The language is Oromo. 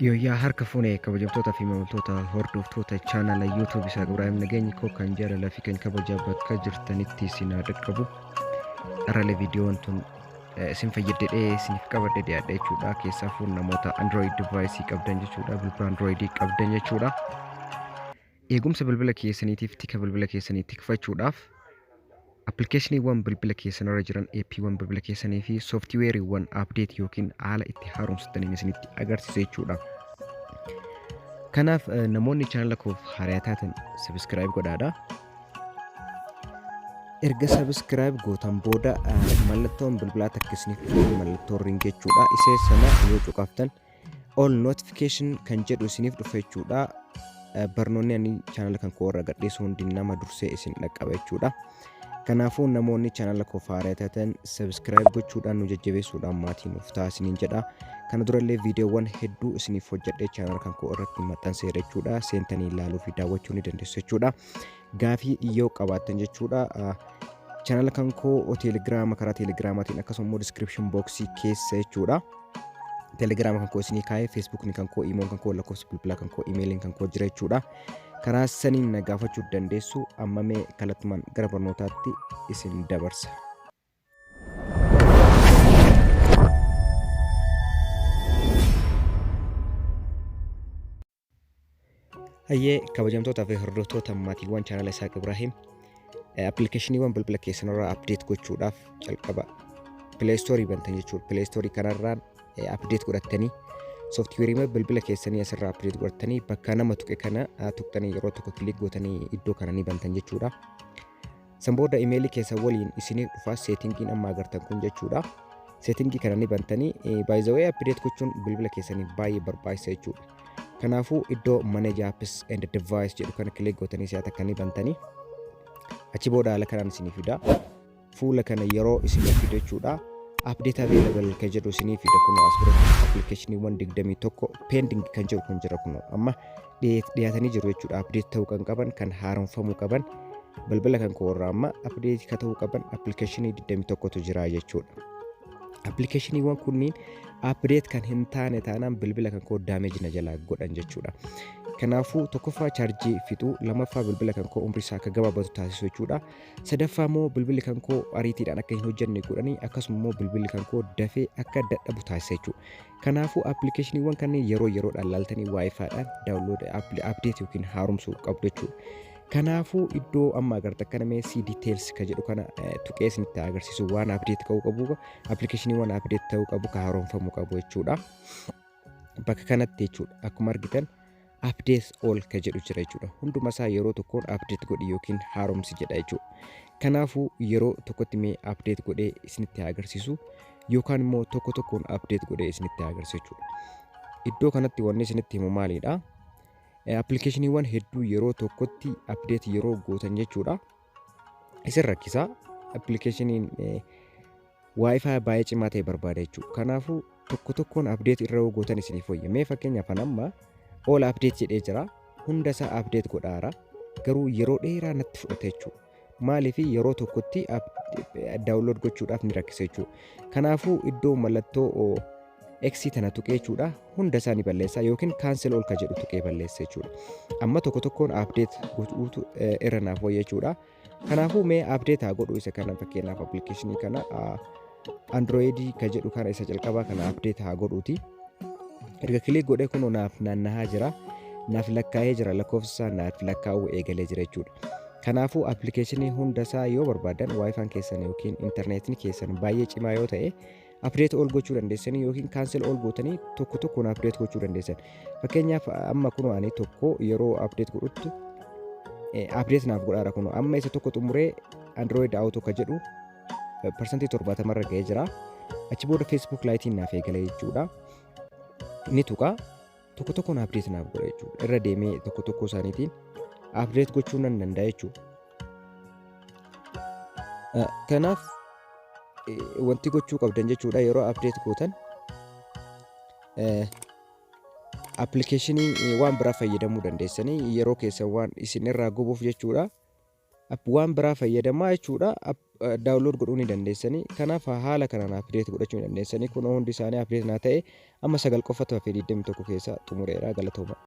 Yooyaa harka fuunee kabajamtoota fi maamiltoota hordoftoota chaanala YouTube isaa Ibraahim Nageenyi koo kan jaalalaa fi kan kabajaa bakka jirtanitti isin haa dhaqqabu. Dharaalee viidiyoon tun isin fayyadee isiniif qabadhe dhiyaadha jechuudha. Keessaafuu namoota Android device qabdan jechuudha. Bilbila Android qabdan jechuudha. Eegumsa bilbila keessaniitiif tika bilbila keessanii tikfachuudhaaf appilikeeshiniiwwan bilbila keessanirra jiran APIiwwan bilbila keessanii fi sooftiweeriiwwan update yookiin haala itti haaromsitaniin isinitti agarsiisa jechuudha. Kanaaf namoonni chaanala koof haaraa taatan subscribe godhaadha. Erga subscribe gootan booda mallattoon bilbilaa takka isiniif mallattoo ring jechuudha. Isee sana yoo cuqaftan all notification kan jedhu isiniif dhufa jechuudha. Barnoonni ani chaanala kan koo irra gadhiisu hundi nama dursee isin dhaqqaba jechuudha. Kanaafuu namoonni chaanala koo haaraa taatan subscribe gochuudhaan nu jajjabeessuudhaan maatii nuuf taasisaniin jedha. Kana durallee viidiyoowwan hedduu isiniif hojjedhee chaanala kan koo irratti maxxanseera jechuudha. Seentanii ilaaluu fi daawwachuu ni dandeessu jechuudha. Gaafii yoo qabaattan jechuudha. Chaanala kan koo telegraama karaa telegraamaatiin akkasumas description boxii keessa jechuudha. Telegraama kan koo isinii kaa'ee Facebook kan koo imoon kan koo lakkoofsa bilbilaa kan koo emailiin kan koo jira jechuudha. Karaa saniin na gaafachuu dandeessu. Amma mee kallattumaan gara barnootaatti isin dabarsa. Hayyee kabajamtootaa fi hordoftoota maatiiwwan chaanala isaa Ibraahim appilikeeshiniiwwan bilbila keessanirraa update gochuudhaaf jalqaba Play Store bantan jechuudha. Play Store kanarraan update godhattanii sooftiweerii bilbila keessanii asirraa update godhattanii bakka nama tuqe kana tuqxanii yeroo tokko kilik gootanii iddoo kana ni bantan jechuudha. San booda imeelii keessa waliin isiniif dhufa seetingiin amma agartan kun jechuudha. Seetingii kana ni bantanii by the way update gochuun bilbila keessanii baay'ee barbaachisa jechuudha. Kanaafuu iddoo manage apps and device jedhu kana kilik gootanii si'ata kan ni bantanii achi booda haala kanaan isiniif fida. Fuula kana yeroo isiniif fida jechuudha. Update available kan jedhu isiniif fida kun as biratti appilikeeshiniiwwan 21 pending kan jedhu kun jira kun amma dhiyaatanii jiru jechuudha. Update ta'uu kan qaban kan haaromfamuu qaban bilbila kan koo irraa amma update ka ta'uu qaban appilikeeshinii 21tu jira jechuudha. Appilikeeshiniiwwan kunniin update kan hin taane taanaan bilbila kan koo damage na jalaa godhan jechuudha. Kanaafuu tokkoffaa chaarjii fixuu, lammaffaa bilbila kan koo umrii isaa akka gabaabatu taasisu jechuudha. Sadaffaa immoo bilbilli kan koo ariitiidhaan akka hin hojjenne godhanii akkasuma immoo bilbilli kan koo dafee akka dadhabu taasisa jechuudha. Kanaafuu appilikeeshiniiwwan kanneen yeroo yeroodhaan laaltanii waayifaadhaan daawunlood update yookiin haaromsuu qabdu jechuudha. Kanaafuu iddoo amma agartan kana mee see details ka jedhu kana tuqee isinitti agarsiisu waan update ta'uu qabu appilikeeshiniiwwan update ta'uu qabu ka haaromfamuu qabu jechuudha. Bakka kanatti jechuudha akkuma argitan update all ka jedhu jira jechuudha. Hunduma isaa yeroo tokkoon update godhi yookiin haaromsi jedha jechuudha. Kanaafuu yeroo tokkotti mee update godhee isinitti agarsiisu yookaan immoo tokko tokkoon update godhee isinitti agarsiisu jechuudha. Iddoo kanatti wanni isinitti himu maalidha? Appilikeeshiniiwwan hedduu yeroo tokkotti update yeroo gootan jechuudha. Isin rakkisaa appilikeeshiniin wifi baay'ee cimaa ta'e barbaada jechuudha. Kanaafuu tokko tokkoon update irra gootan isiniif wayya. Mee fakkeenyaaf amma all update jedhee jira. Hunda isaa update godhaara. Garuu yeroo dheeraa natti fudhata jechuudha. Maaliif yeroo tokkotti download gochuudhaaf ni rakkisa jechuudha. Kanaafuu iddoo mallattoo X tana tuqee jechuudha. Hunda isaa ni balleessa yookiin cancel all ka jedhu tuqee balleessa jechuudha. Amma tokko tokkoon update gochuutu irra naaf wayya jechuudha. Kanaafuu mee update haa godhu isa kana fakkeenyaaf appilikeeshinii kana Android ka jedhu kana isa jalqabaa kana update haa godhuuti. Erga kilik godhee kun naaf naannahaa jira. Naaf lakkaa'ee jira lakkoofsa naaf lakkaa'uu eegalee jira jechuudha. Kanaafuu appilikeeshinii hunda isaa yoo barbaadan wifi keessan yookiin internetiin keessan baay'ee cimaa yoo ta'e update all gochuu dandeessanii yookiin cancel all gootanii tokko tokkoon update gochuu dandeessan. Fakkeenyaaf amma kun ani tokko yeroo update godhutti update naaf godhaara kun amma isa tokko xumuree Android auto ka jedhu percentage 70 irra ga'ee jira. Achi booda Facebook laayitiin naaf eegalee jechuudha. Ni tuqa tokko tokkoon update naaf godha jechuudha. Irra deemee tokko tokko isaaniitiin update gochuu nan danda'a jechuudha. Kanaaf wanti gochuu qabdan jechuudha yeroo update gootan appilikeeshinii waan biraa fayyadamuu dandeessanii yeroo keessan waan isin irraa gubuuf jechuudha. waan biraa fayyadamaa jechuudha. Daawunlood godhuu ni dandeessanii. Kanaaf haala kanaan apdeet godhachuu ni dandeessanii. Kun hundi isaanii apdeet naa ta'e amma 9 qofatu hafee 21 keessa xumureera. Galatooma.